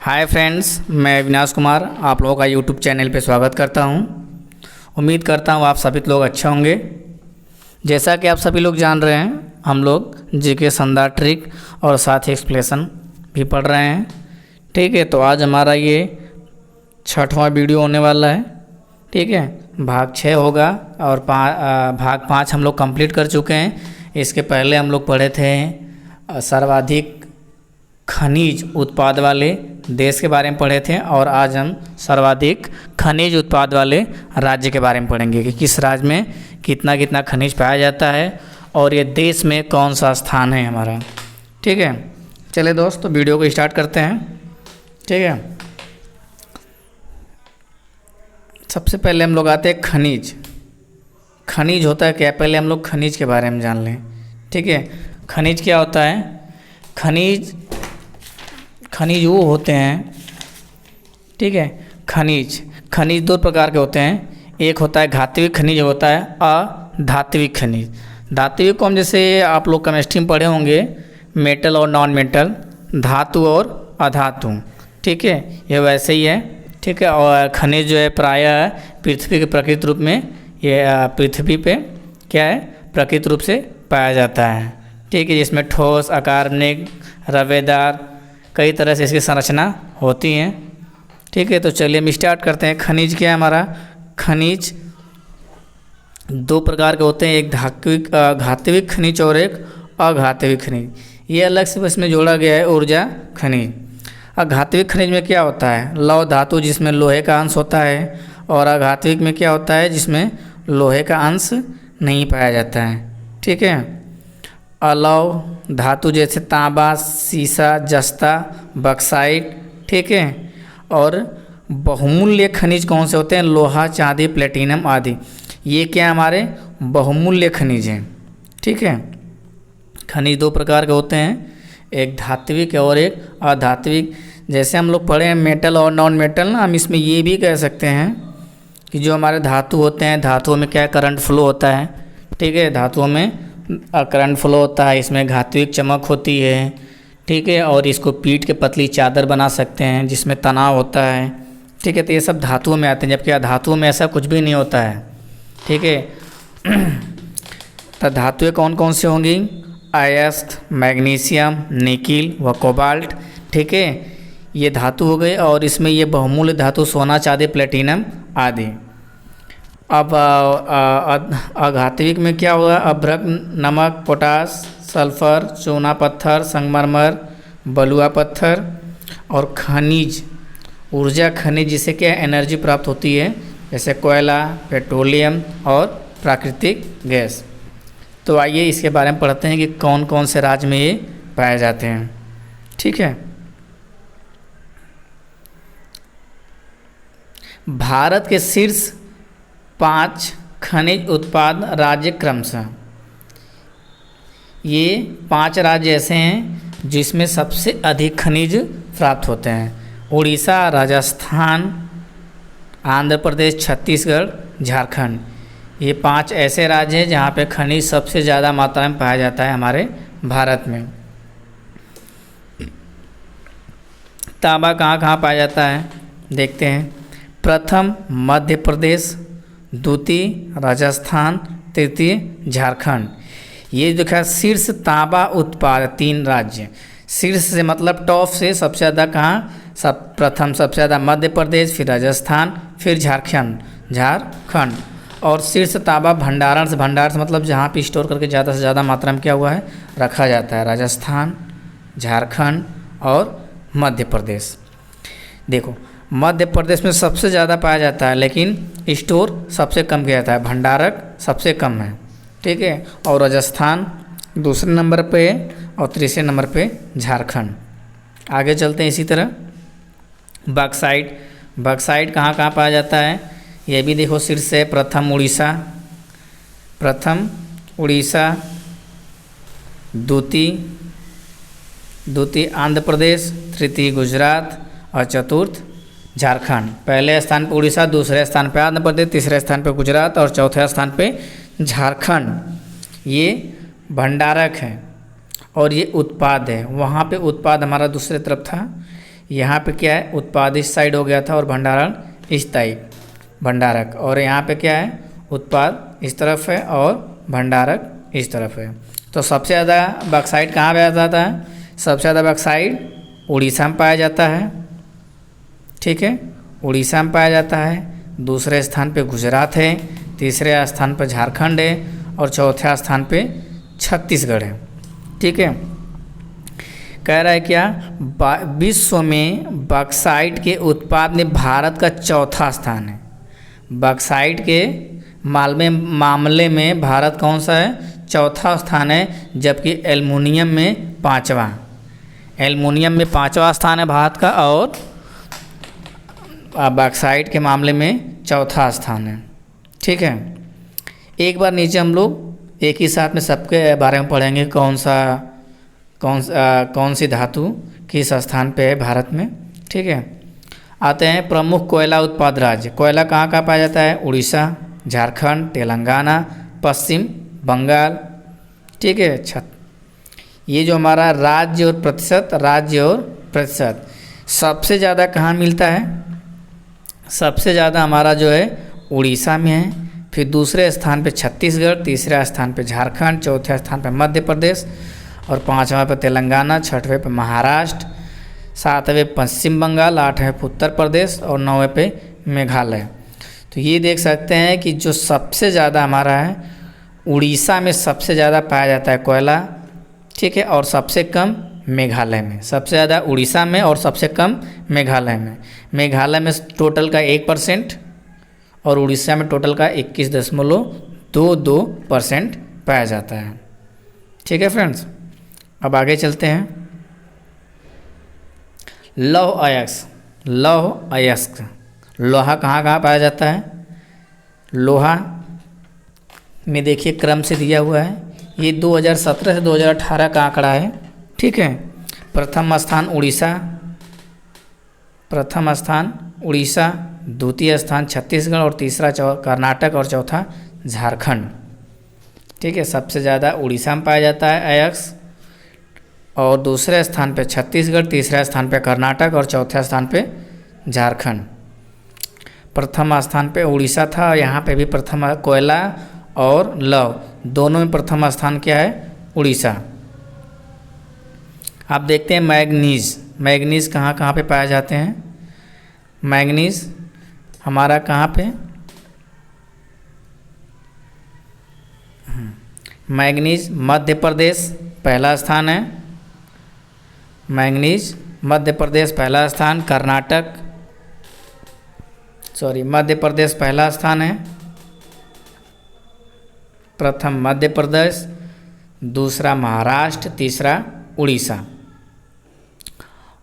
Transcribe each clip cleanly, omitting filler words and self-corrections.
Hi friends, मैं अविनाश कुमार आप लोगों का यूट्यूब चैनल पे स्वागत करता हूं। उम्मीद करता हूं आप सभी लोग अच्छे होंगे। जैसा कि आप सभी लोग जान रहे हैं, हम लोग जीके संदार ट्रिक और साथ ही एक्सप्लेशन भी पढ़ रहे हैं। ठीक है, तो आज हमारा ये 6वां वीडियो होने वाला है। ठीक है, भाग 6 होगा और भाग 5 हम लोग कंप्लीट कर चुके हैं। इसके पहले हम लोग पढ़े थे सर्वाधिक खनिज उत्पाद वाले देश के बारे में पढ़े थे, और आज हम सर्वाधिक खनिज उत्पाद वाले राज्य के बारे में पढ़ेंगे कि किस राज्य में कितना कितना खनिज पाया जाता है और ये देश में कौन सा स्थान है हमारा। ठीक है, चलिए दोस्त, तो वीडियो को स्टार्ट करते हैं। ठीक है, सबसे पहले हम लोग आते हैं खनिज। खनिज होता है क्या, पहले हम लोग खनिज के बारे में जान लें। ठीक है, खनिज क्या होता है। खनिज वो होते हैं, ठीक है, खनिज दो प्रकार के होते हैं। एक होता है धात्विक खनिज, होता है अधात्विक खनिज। धात्विक को हम जैसे आप लोग केमिस्ट्री में पढ़े होंगे, मेटल और नॉन मेटल, धातु और अधातु। ठीक है, ये वैसे ही है। ठीक है, और खनिज जो है प्रायः पृथ्वी के प्रकृत रूप में, ये पृथ्वी पे क्या है, प्रकृत रूप से पाया जाता है। ठीक है, जिसमें ठोस, अकार्बनिक, रवेदार, कई तरह से इसकी संरचना होती हैं। ठीक है, तो चलिए हम स्टार्ट करते हैं। खनिज क्या है हमारा। खनिज दो प्रकार के होते हैं, एक धात्विक खनिज और एक अघातविक खनिज। ये अलग से इसमें जोड़ा गया है ऊर्जा खनिज। अघातविक खनिज में क्या होता है, लौह धातु जिसमें लोहे का अंश होता है, और अघातविक में क्या होता है, जिसमें लोहे का अंश नहीं पाया जाता है। ठीक है, अलौह धातु जैसे तांबा, सीसा, जस्ता, बक्साइट। ठीक है, और बहुमूल्य खनिज कौन से होते हैं, लोहा, चांदी, प्लेटिनम आदि। ये क्या हमारे बहुमूल्य खनिज हैं। ठीक है, खनिज दो प्रकार के होते हैं, एक धात्विक और एक अधात्विक। जैसे हम लोग पढ़े हैं मेटल और नॉन मेटल ना, हम इसमें ये भी कह सकते हैं कि जो हमारे धातु होते हैं, धातुओं में क्या करंट फ्लो होता है। ठीक है, धातुओं में करंट फ्लो होता है, इसमें धात्विक चमक होती है। ठीक है, और इसको पीट के पतली चादर बना सकते हैं जिसमें तनाव होता है। ठीक है, तो ये सब धातुओं में आते हैं, जबकि धातुओं में ऐसा कुछ भी नहीं होता है। ठीक है, तो धातुएं कौन कौन सी होंगी, अयस्क, मैग्नीशियम, निकिल व कोबाल्ट। ठीक है, ये धातु हो गए, और इसमें ये बहुमूल्य धातु सोना, चांदी, प्लेटिनम आदि। अब अघातविक में क्या होगा, अभ्रक, नमक, पोटास, सल्फर, चूना पत्थर, संगमरमर, बलुआ पत्थर। और खनिज, ऊर्जा खनिज जिसे क्या एनर्जी प्राप्त होती है, जैसे कोयला, पेट्रोलियम और प्राकृतिक गैस। तो आइए इसके बारे में पढ़ते हैं कि कौन कौन से राज्य में ये पाए जाते हैं। ठीक है, भारत के शीर्ष 5 खनिज उत्पाद राज्य क्रमशः, ये 5 राज्य ऐसे हैं जिसमें सबसे अधिक खनिज प्राप्त होते हैं। उड़ीसा, राजस्थान, आंध्र प्रदेश, छत्तीसगढ़, झारखंड। ये 5 ऐसे राज्य हैं जहाँ पे खनिज सबसे ज़्यादा मात्रा में पाया जाता है हमारे भारत में। तांबा कहाँ कहाँ पाया जाता है देखते हैं। प्रथम मध्य प्रदेश, द्वितीय राजस्थान, तृतीय झारखंड। ये जो है शीर्ष तांबा उत्पाद 3 राज्य। शीर्ष से मतलब टॉप से सबसे ज़्यादा कहाँ, प्रथम सबसे ज़्यादा मध्य प्रदेश, फिर राजस्थान, फिर झारखंड। और शीर्ष तांबा भंडारण से मतलब जहाँ पे स्टोर करके ज़्यादा से ज़्यादा मात्रा में क्या हुआ है, रखा जाता है, राजस्थान, झारखंड और मध्य प्रदेश। देखो, मध्य प्रदेश में सबसे ज़्यादा पाया जाता है, लेकिन स्टोर सबसे कम किया जाता है, भंडारक सबसे कम है। ठीक है, और राजस्थान दूसरे नंबर पे और तीसरे नंबर पे झारखंड। आगे चलते हैं इसी तरह। बक्साइट कहाँ कहाँ पाया जाता है, ये भी देखो शीर्ष से प्रथम उड़ीसा, द्वितीय आंध्र प्रदेश, तृतीय गुजरात और चतुर्थ झारखंड। पहले स्थान पर उड़ीसा, दूसरे स्थान पर आंध्र प्रदेश, तीसरे स्थान पर गुजरात और चौथे स्थान पे झारखंड। ये भंडारक है और ये उत्पाद है। वहाँ पे उत्पाद हमारा दूसरे तरफ था, यहाँ पे क्या है, उत्पाद इस साइड हो गया था और भंडारण इस टाइप, भंडारक। और यहाँ पे क्या है, उत्पाद इस तरफ है और भंडारक इस तरफ है। तो सबसे ज़्यादा बॉक्साइट कहाँ पाया जाता है? सबसे ज़्यादा बॉक्साइट उड़ीसा में पाया जाता है, ठीक है, उड़ीसा में पाया जाता है। दूसरे स्थान पे गुजरात है, तीसरे स्थान पर झारखंड है और चौथे स्थान पे छत्तीसगढ़ है, ठीक है। कह रहा है क्या, विश्व में बॉक्साइट के उत्पाद में भारत का चौथा स्थान है। बॉक्साइट के मामले में भारत कौन सा है? चौथा स्थान है, जबकि एल्युमिनियम में पाँचवा। एल्युमिनियम में पाँचवा स्थान है भारत का और बॉक्साइट के मामले में चौथा स्थान है, ठीक है। एक बार नीचे हम लोग एक ही साथ में सबके बारे में पढ़ेंगे, कौन सी धातु किस स्थान पे है भारत में, ठीक है। आते हैं प्रमुख कोयला उत्पाद राज्य। कोयला कहाँ कहाँ पाया जाता है? उड़ीसा, झारखंड, तेलंगाना, पश्चिम बंगाल, ठीक है। ये जो हमारा राज्य और प्रतिशत सबसे ज़्यादा कहाँ मिलता है? सबसे ज़्यादा हमारा जो है उड़ीसा में है, फिर दूसरे स्थान पे छत्तीसगढ़, तीसरे स्थान पे झारखंड, चौथे स्थान पे मध्य प्रदेश और पाँचवें पे तेलंगाना, छठवें पे महाराष्ट्र, सातवें पश्चिम बंगाल, आठवें पे उत्तर प्रदेश और नौवें पे मेघालय। तो ये देख सकते हैं कि जो सबसे ज़्यादा हमारा है उड़ीसा में सबसे ज़्यादा पाया जाता है कोयला, ठीक है, और सबसे कम मेघालय में। सबसे ज़्यादा उड़ीसा में और सबसे कम मेघालय में। मेघालय में टोटल का 1% और उड़ीसा में टोटल का 21.22% पाया जाता है, ठीक है फ्रेंड्स। अब आगे चलते हैं। लौह अयस्क, लोहा कहाँ कहाँ पाया जाता है? लोहा में देखिए क्रम से दिया हुआ है, ये 2017 से 2018 का आंकड़ा है, ठीक है। प्रथम स्थान उड़ीसा, द्वितीय स्थान छत्तीसगढ़ और तीसरा कर्नाटक और चौथा झारखंड, ठीक है। सबसे ज़्यादा उड़ीसा में पाया जाता है अयस्क और दूसरे स्थान पे छत्तीसगढ़, तीसरे स्थान पे कर्नाटक और चौथे स्थान पे झारखंड। प्रथम स्थान पे उड़ीसा था, यहाँ पे भी प्रथम कोयला और लौह दोनों में प्रथम स्थान क्या है? उड़ीसा। आप देखते हैं मैग्नीज कहाँ कहाँ पे पाए जाते हैं? मैग्नीज हमारा कहाँ पे? मैग्नीज मध्य प्रदेश पहला स्थान है, मैग्नीज मध्य प्रदेश पहला स्थान, मध्य प्रदेश पहला स्थान है, प्रथम मध्य प्रदेश, दूसरा महाराष्ट्र, तीसरा उड़ीसा।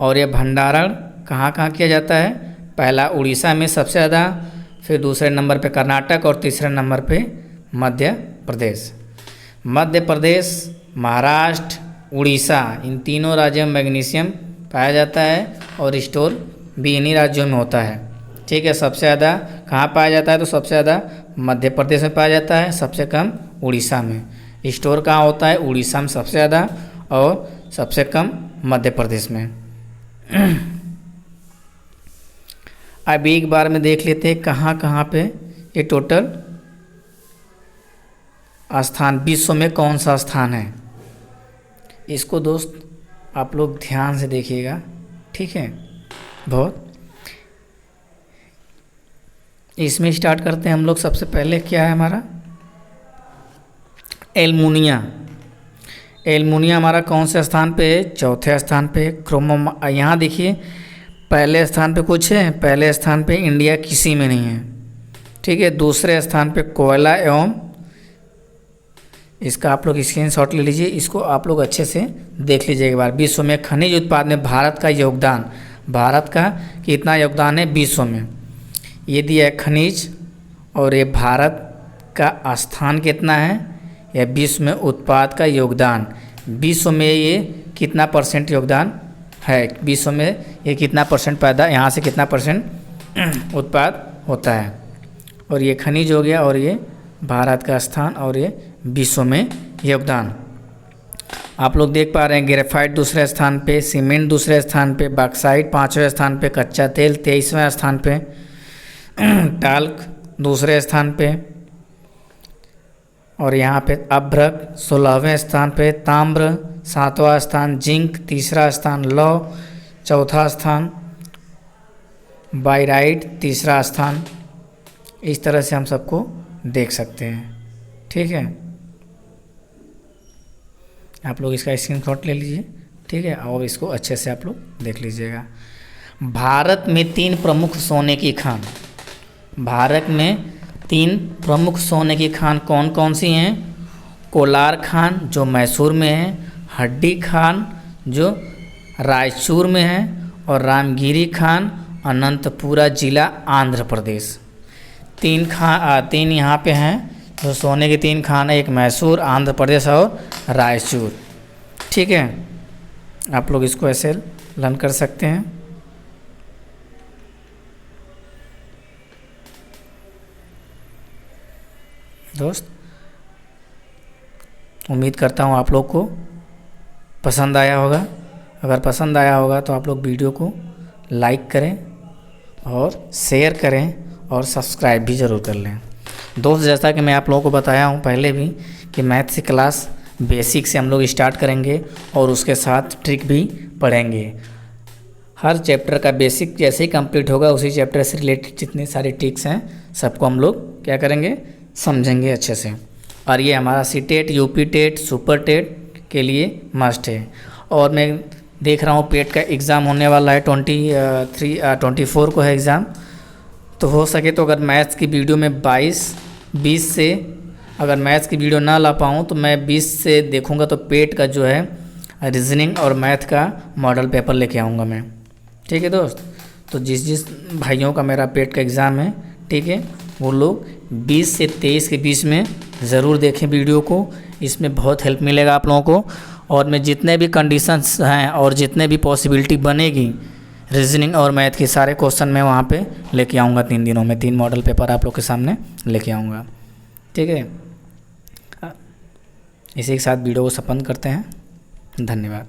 और ये भंडारण कहाँ कहाँ किया जाता है? पहला उड़ीसा में सबसे ज़्यादा, फिर दूसरे नंबर पे कर्नाटक और तीसरे नंबर पे मध्य प्रदेश। मध्य प्रदेश, महाराष्ट्र, उड़ीसा इन तीनों राज्यों में मैग्नीशियम पाया जाता है और स्टोर भी इन्हीं राज्यों में होता है, ठीक है। सबसे ज़्यादा कहाँ पाया जाता है? तो सबसे ज़्यादा मध्य प्रदेश में पाया जाता है, सबसे कम उड़ीसा में। स्टोर कहाँ होता है? उड़ीसा में सबसे ज़्यादा और सबसे कम मध्य प्रदेश में। अब एक बार में देख लेते हैं कहाँ कहाँ पे ये टोटल स्थान विश्व में कौन सा स्थान है। इसको दोस्त आप लोग ध्यान से देखिएगा, ठीक है। बहुत इसमें स्टार्ट करते हैं हम लोग। सबसे पहले क्या है हमारा? एल्युमिनियम हमारा कौन से स्थान पे है? चौथे स्थान पे। यहाँ देखिए पहले स्थान पे कुछ है, पहले स्थान पे इंडिया किसी में नहीं है, ठीक है। दूसरे स्थान पे कोयला एवं, इसका आप लोग स्क्रीनशॉट ले लीजिए, इसको आप लोग अच्छे से देख लीजिए एक बार। विश्व में खनिज उत्पाद में भारत का योगदान, भारत का कितना योगदान है विश्व में, ये दिया है खनिज। और ये भारत का स्थान कितना है, या विश्व में उत्पाद का योगदान, विश्व में ये कितना % योगदान है, विश्व में ये कितना % पैदा, यहाँ से कितना % उत्पाद होता है। और ये खनिज हो गया और ये भारत का स्थान और ये विश्व में योगदान। आप लोग देख पा रहे हैं ग्रेफाइट दूसरे स्थान पे, सीमेंट दूसरे स्थान पे, बॉक्साइट 5वें स्थान पे, कच्चा तेल 23वें स्थान पे, टाल्क दूसरे स्थान पे, और यहाँ पे अभ्रक 16वें स्थान पे, ताम्र 7वां स्थान, जिंक 3रा स्थान, लौह 4था स्थान, बाइराइट 3रा स्थान। इस तरह से हम सबको देख सकते हैं। ठीक है, आप लोग इसका स्क्रीनशॉट ले लीजिए। ठीक है, और इसको अच्छे से आप लोग देख लीजिएगा। भारत में 3 प्रमुख सोने की खान, भारत में 3 प्रमुख सोने की खान कौन कौन सी हैं? कोलार खान जो मैसूर में है, हड्डी खान जो रायचूर में है, और रामगिरी खान अनंतपुरा जिला आंध्र प्रदेश। 3 यहाँ पे हैं जो सोने की 3 खान है, एक मैसूर, आंध्र प्रदेश और रायचूर। ठीक है, आप लोग इसको ऐसे लर्न कर सकते हैं। दोस्त, उम्मीद करता हूँ आप लोग को पसंद आया होगा। अगर पसंद आया होगा तो आप लोग वीडियो को लाइक करें और शेयर करें और सब्सक्राइब भी ज़रूर कर लें। दोस्त, जैसा कि मैं आप लोगों को बताया हूँ पहले भी कि मैथ की क्लास बेसिक से हम लोग स्टार्ट करेंगे और उसके साथ ट्रिक भी पढ़ेंगे। हर चैप्टर का बेसिक जैसे ही कंप्लीट होगा उसी चैप्टर से रिलेटेड जितने सारे ट्रिक्स हैं सबको हम लोग क्या करेंगे, समझेंगे अच्छे से। और ये हमारा CTET, UP TET, super TET के लिए मस्ट है। और मैं देख रहा हूँ पेट का एग्ज़ाम होने वाला है 24 को है एग्ज़ाम। तो हो सके तो अगर मैथ्स की वीडियो में 20 से अगर मैथ्स की वीडियो ना ला पाऊँ तो मैं 20 से देखूँगा, तो पेट का जो है रीजनिंग और मैथ का मॉडल पेपर लेके आऊँगा मैं। ठीक है दोस्त, तो जिस भाइयों का मेरा पेट का एग्ज़ाम है, ठीक है, वो लोग 20 से 23 के बीच में ज़रूर देखें वीडियो को। इसमें बहुत हेल्प मिलेगा आप लोगों को। और मैं जितने भी कंडीशंस हैं और जितने भी पॉसिबिलिटी बनेगी रीजनिंग और मैथ के सारे क्वेश्चन मैं वहाँ पे लेके आऊँगा। 3 दिनों में 3 मॉडल पेपर आप लोग के सामने लेके आऊँगा। ठीक है, इसी के साथ वीडियो को संपन्न करते हैं। धन्यवाद।